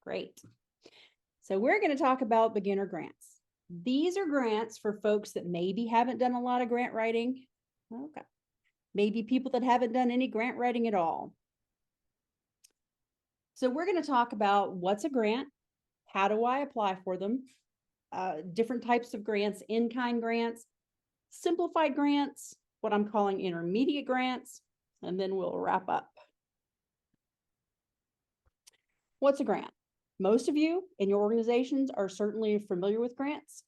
Great. So we're going to talk about beginner grants. These are grants for folks that maybe haven't done a lot of grant writing. Okay. Maybe people that haven't done any grant writing at all. So we're going to talk about what's a grant, how do I apply for them, different types of grants, in-kind grants, simplified grants, what I'm calling intermediate grants, and then we'll wrap up. What's a grant? Most of you in your organizations are certainly familiar with grants.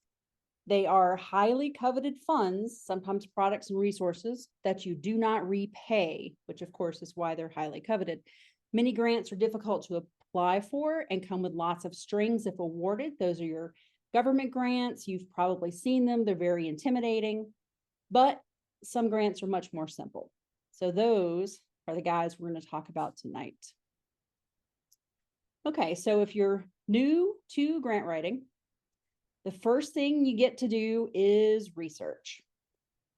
They are highly coveted funds, sometimes products and resources that you do not repay, which of course is why they're highly coveted. Many grants are difficult to apply for and come with lots of strings if awarded. Those are your government grants. You've probably seen them. They're very intimidating, but some grants are much more simple. So those are the guys we're going to talk about tonight. Okay, so if you're new to grant writing, the first thing you get to do is research.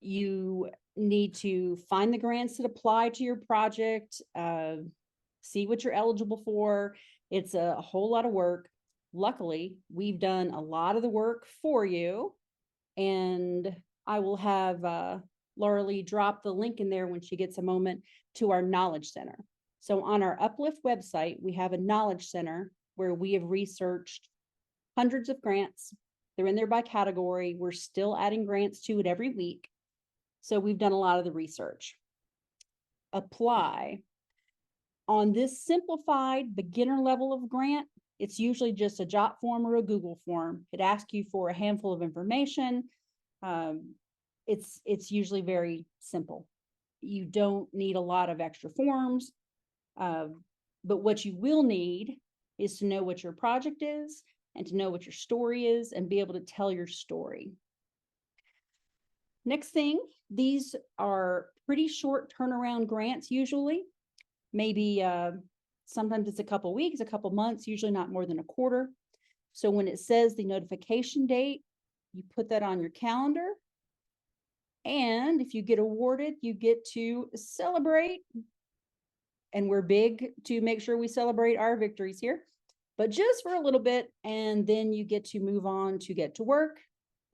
You need to find the grants that apply to your project, see what you're eligible for. It's a whole lot of work. Luckily, we've done a lot of the work for you, and I will have Laura Lee drop the link in there when she gets a moment to our Knowledge Center. So on our UPLIFT website, we have a Knowledge Center where we have researched hundreds of grants. They're in there by category. We're still adding grants to it every week. So we've done a lot of the research. Apply. On this simplified beginner level of grant, it's usually just a jot form or a Google form. It asks you for a handful of information. It's usually very simple. You don't need a lot of extra forms, but what you will need is to know what your project is and to know what your story is and be able to tell your story. Next thing, these are pretty short turnaround grants usually. Maybe sometimes it's a couple weeks, a couple months, usually not more than a quarter. So when it says the notification date, you put that on your calendar. And if you get awarded, you get to celebrate. And we're big to make sure we celebrate our victories here, but just for a little bit. And then you get to move on to get to work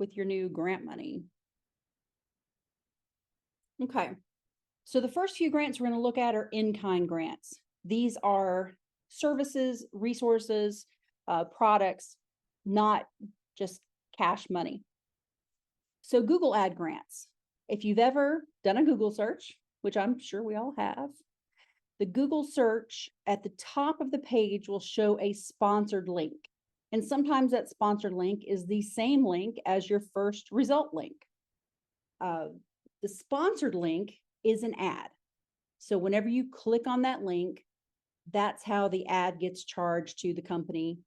with your new grant money. Okay. So the first few grants we're going to look at are in-kind grants. These are services, resources, products, not just cash money. So Google ad grants. If you've ever done a Google search, which I'm sure we all have, the Google search at the top of the page will show a sponsored link. And sometimes that sponsored link is the same link as your first result link. The sponsored link is an ad. So whenever you click on that link, that's how the ad gets charged to the company.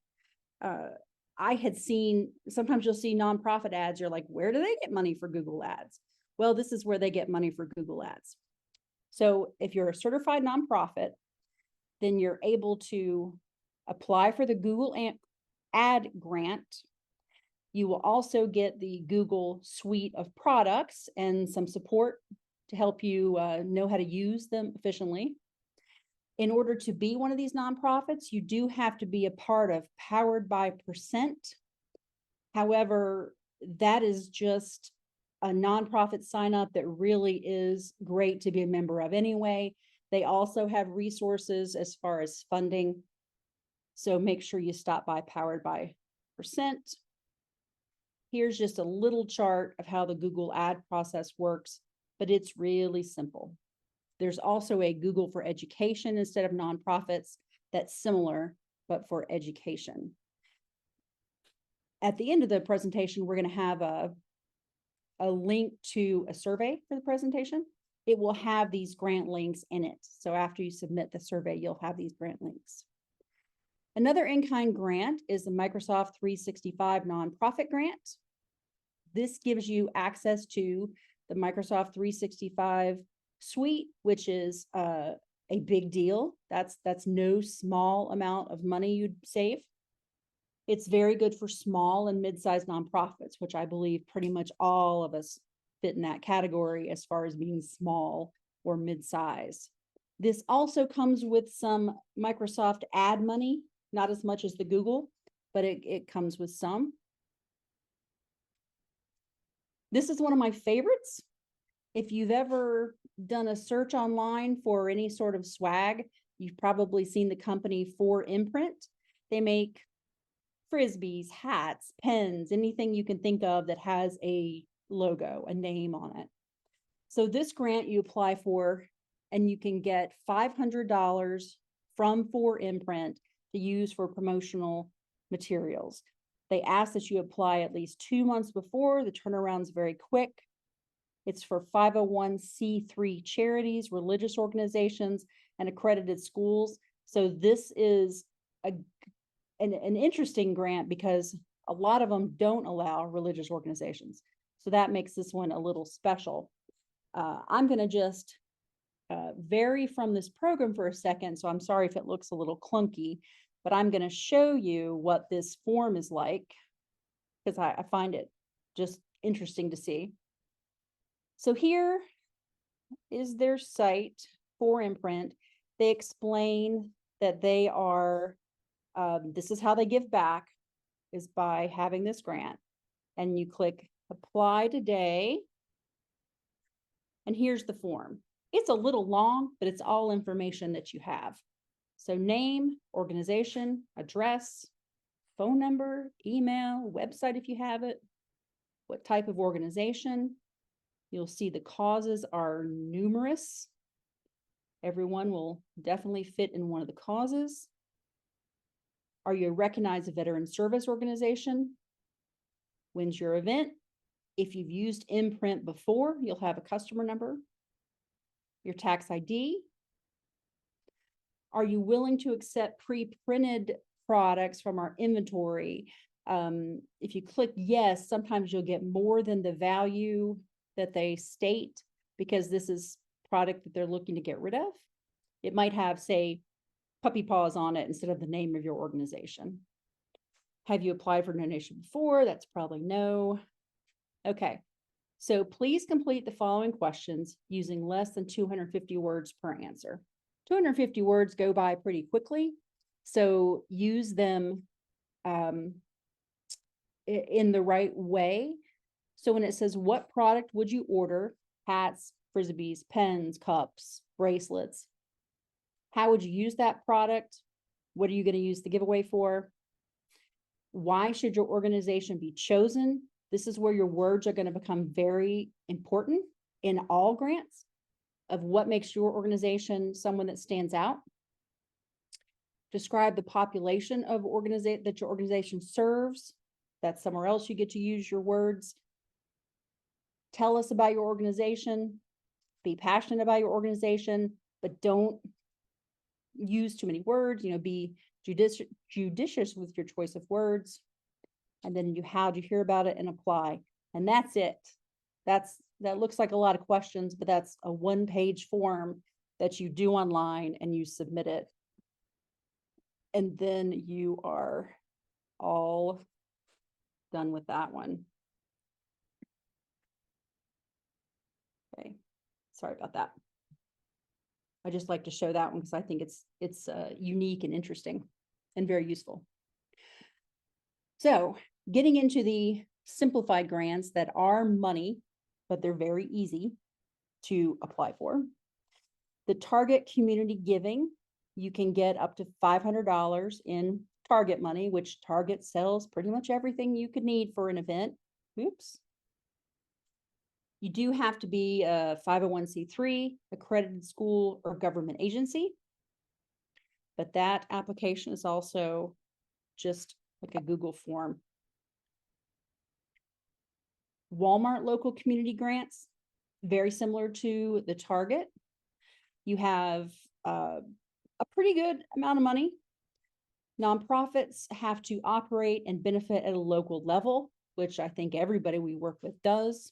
I had seen, sometimes you'll see nonprofit ads. You're like, where do they get money for Google ads? Well, this is where they get money for Google ads. So if you're a certified nonprofit, then you're able to apply for the Google ad grant. You will also get the Google suite of products and some support to help you know how to use them efficiently. In order to be one of these nonprofits, you do have to be a part of Powered by Percent. However, that is just a nonprofit sign up that really is great to be a member of anyway. They also have resources as far as funding. So make sure you stop by Powered by Percent. Here's just a little chart of how the Google ad process works, but it's really simple. There's also a Google for Education instead of nonprofits that's similar, but for education. At the end of the presentation, we're going to have a link to a survey for the presentation. It will have these grant links in it. So after you submit the survey, you'll have these grant links. Another in-kind grant is the Microsoft 365 nonprofit grant. This gives you access to the Microsoft 365 suite, which is a big deal. That's no small amount of money you'd save. It's very good for small and mid-sized nonprofits, which I believe pretty much all of us fit in that category as far as being small or mid-size. This also comes with some Microsoft ad money not as much as the Google, but it comes with some. This is one of my favorites. If you've ever done a search online for any sort of swag, you've probably seen the company 4imprint. They make Frisbees, hats, pens, anything you can think of that has a logo, a name on it. So this grant you apply for, and you can get $500 from 4imprint to use for promotional materials. They ask that you apply at least 2 months before. The turnaround's very quick. It's for 501c3 charities, religious organizations, and accredited schools. So this is an interesting grant because a lot of them don't allow religious organizations. So that makes this one a little special. I'm going to just vary from this program for a second. So I'm sorry if it looks a little clunky, but I'm going to show you what this form is like because I find it just interesting to see. So here is their site, 4imprint. They explain that they are, this is how they give back, is by having this grant. And you click apply today. And here's the form. It's a little long, but it's all information that you have. So name, organization, address, phone number, email, website if you have it, what type of organization. You'll see the causes are numerous. Everyone will definitely fit in one of the causes. Are you a recognized veteran service organization? When's your event? If you've used Imprint before, you'll have a customer number. Your tax ID. Are you willing to accept pre-printed products from our inventory? If you click yes, sometimes you'll get more than the value that they state because this is product that they're looking to get rid of. It might have, say, puppy paws on it instead of the name of your organization. Have you applied for donation before? That's probably no. Okay, so please complete the following questions using less than 250 words per answer. 250 words go by pretty quickly, so use them in the right way. So when it says, what product would you order? Hats, Frisbees, pens, cups, bracelets. How would you use that product? What are you going to use the giveaway for? Why should your organization be chosen? This is where your words are going to become very important in all grants of what makes your organization someone that stands out. Describe the population of that your organization serves. That's somewhere else you get to use your words. Tell us about your organization. Be passionate about your organization, but don't use too many words. Be judicious with your choice of words. And then how'd you hear about it and apply. And that's it. That looks like a lot of questions, but that's a 1-page form that you do online and you submit it. And then you are all done with that one. Okay, sorry about that. I just like to show that one because I think it's unique and interesting and very useful. So getting into the simplified grants that are money, but they're very easy to apply for. The target community giving, you can get up to $500 in target money, which Target sells pretty much everything you could need for an event. Oops. You do have to be a 501c3, accredited school or government agency. But that application is also just like a Google form. Walmart local community grants, very similar to the Target. You have a pretty good amount of money. Nonprofits have to operate and benefit at a local level, which I think everybody we work with does.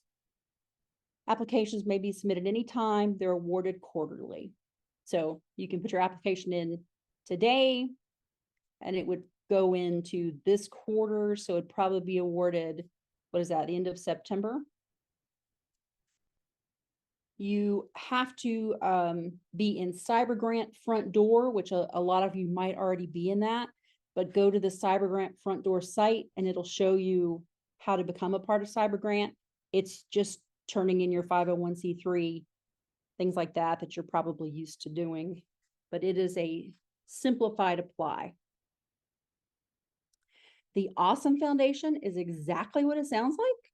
Applications may be submitted anytime. They're awarded quarterly. So you can put your application in today and it would go into this quarter. So it'd probably be awarded, what is that, the end of September? You have to be in Cyber Grant Front Door, which a lot of you might already be in that. but go to the Cyber Grant front door site and it'll show you how to become a part of Cyber Grant. It's just turning in your 501c3, things like that, that you're probably used to doing, but it is a simplified apply. The Awesome Foundation is exactly what it sounds like.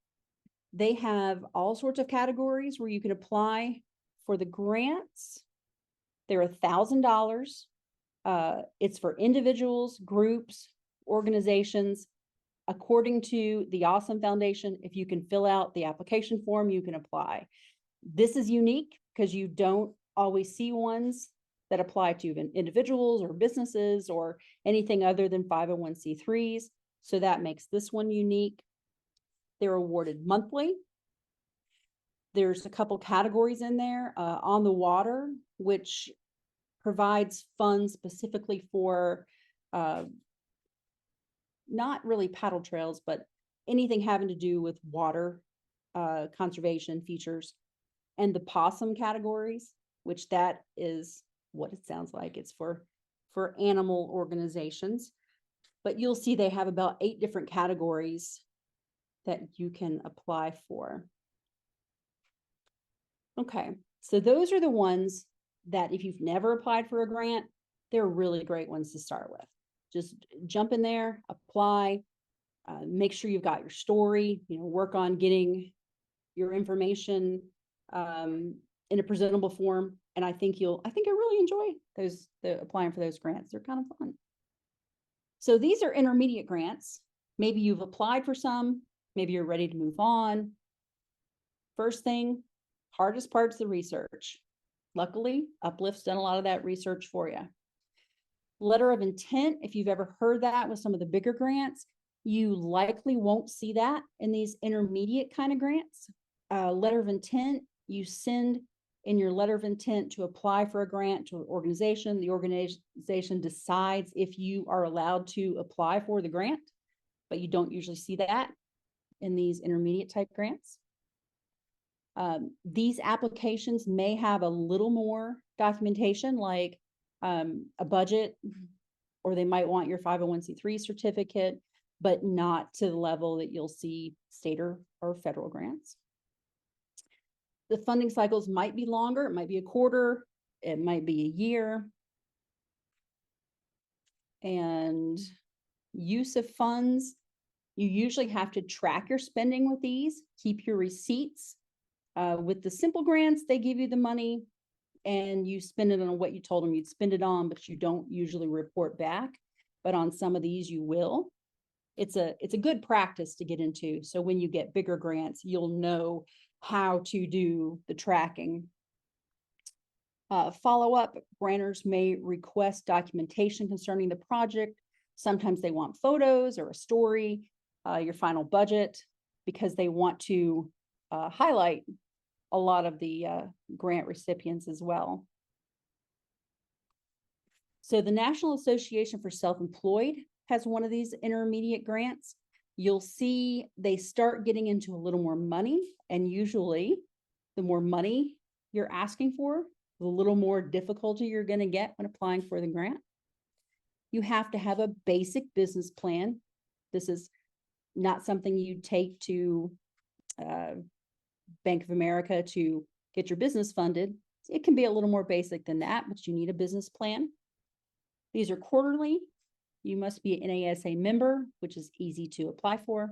They have all sorts of categories where you can apply for the grants. They're $1,000. It's for individuals, groups, organizations. According to the Awesome Foundation, if you can fill out the application form, you can apply. This is unique because you don't always see ones that apply to individuals or businesses or anything other than 501c3s. So that makes this one unique. They're awarded monthly. There's a couple categories in there, on the water, which provides funds specifically for not really paddle trails, but anything having to do with water conservation features, and the possum categories, which that is what it sounds like. It's for animal organizations. But you'll see they have about 8 different categories that you can apply for. Okay, so those are the ones that if you've never applied for a grant, they're really great ones to start with. Just jump in there, apply, make sure you've got your story, work on getting your information in a presentable form. And I think you'll really enjoy the applying for those grants. They're kind of fun. So these are intermediate grants. Maybe you've applied for some, maybe you're ready to move on. First thing, hardest part's the research. Luckily, UPLIFT's done a lot of that research for you. Letter of intent, if you've ever heard that with some of the bigger grants, you likely won't see that in these intermediate kind of grants. Letter of intent, you send in your letter of intent to apply for a grant to an organization. The organization decides if you are allowed to apply for the grant, but you don't usually see that in these intermediate type grants. These applications may have a little more documentation, like a budget, or they might want your 501c3 certificate, but not to the level that you'll see state or federal grants. The funding cycles might be longer. It might be a quarter. It might be a year. And use of funds, you usually have to track your spending with these, keep your receipts. With the simple grants, they give you the money and you spend it on what you told them you'd spend it on, but you don't usually report back. But on some of these, you will. It's a good practice to get into. So when you get bigger grants, you'll know how to do the tracking. Follow-up, grantors may request documentation concerning the project. Sometimes they want photos or a story, your final budget, because they want to highlight a lot of the grant recipients as well. So the National Association for Self-Employed has one of these intermediate grants. You'll see they start getting into a little more money, and usually the more money you're asking for, the little more difficulty you're going to get when applying for the grant. You have to have a basic business plan. This is not something you take to Bank of America to get your business funded. It can be a little more basic than that, but you need a business plan. These are quarterly. You must be an NASA member, which is easy to apply for,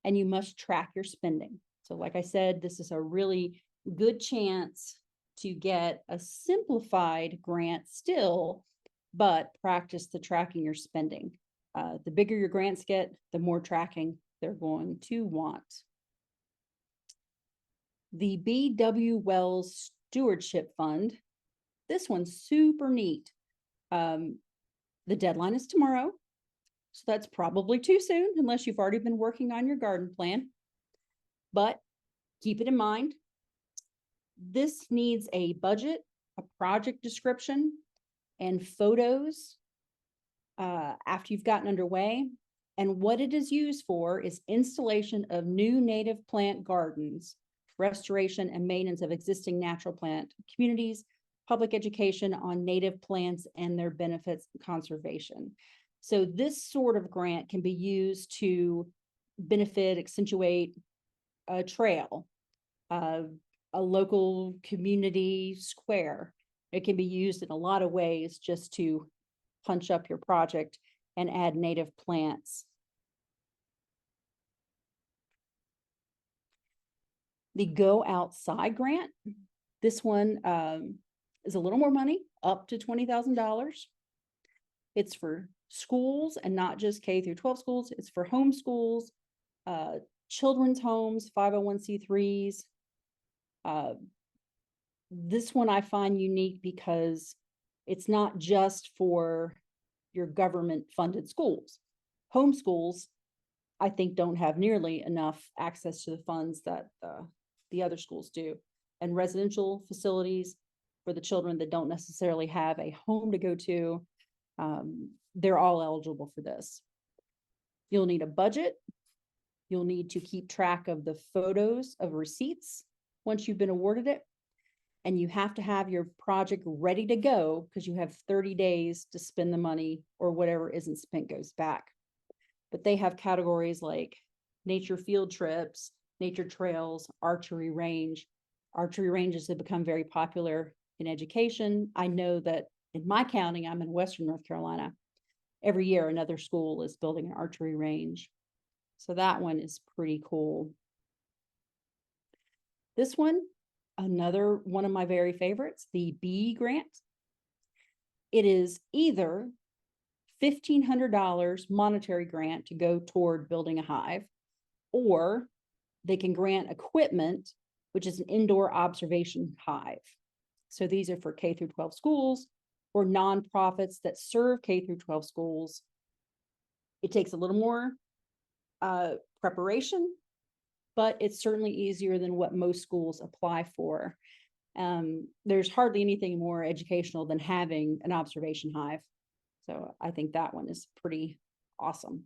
and you must track your spending. So like I said, this is a really good chance to get a simplified grant still, but practice the tracking your spending. The bigger your grants get, the more tracking they're going to want. The B.W. Wells Stewardship Fund, this one's super neat. The deadline is tomorrow, so that's probably too soon unless you've already been working on your garden plan. But keep it in mind, this needs a budget, a project description, and photos after you've gotten underway. And what it is used for is installation of new native plant gardens, restoration and maintenance of existing natural plant communities, public education on native plants and their benefits, and conservation. So this sort of grant can be used to benefit, accentuate a trail, uh, a local community square. It can be used in a lot of ways just to punch up your project and add native plants. The Go Outside grant, this one is a little more money, up to $20,000. It's for schools and not just K through 12 schools. It's for homeschools, children's homes, 501c3s. This one I find unique because it's not just for your government funded schools. Homeschools, I think, don't have nearly enough access to the funds that the other schools do. And residential facilities for the children that don't necessarily have a home to go to, they're all eligible for this. You'll need a budget. You'll need to keep track of the photos of receipts once you've been awarded it. And you have to have your project ready to go because you have 30 days to spend the money, or whatever isn't spent goes back. But they have categories like nature field trips, nature trails, archery range. Archery ranges have become very popular in education. I know that in my county, I'm in Western North Carolina, every year another school is building an archery range. So that one is pretty cool. This one, another one of my very favorites, the B grant. It is either $1,500 monetary grant to go toward building a hive, or they can grant equipment, which is an indoor observation hive. So these are for K through 12 schools or nonprofits that serve K through 12 schools. It takes a little more preparation, but it's certainly easier than what most schools apply for. There's hardly anything more educational than having an observation hive. So I think that one is pretty awesome.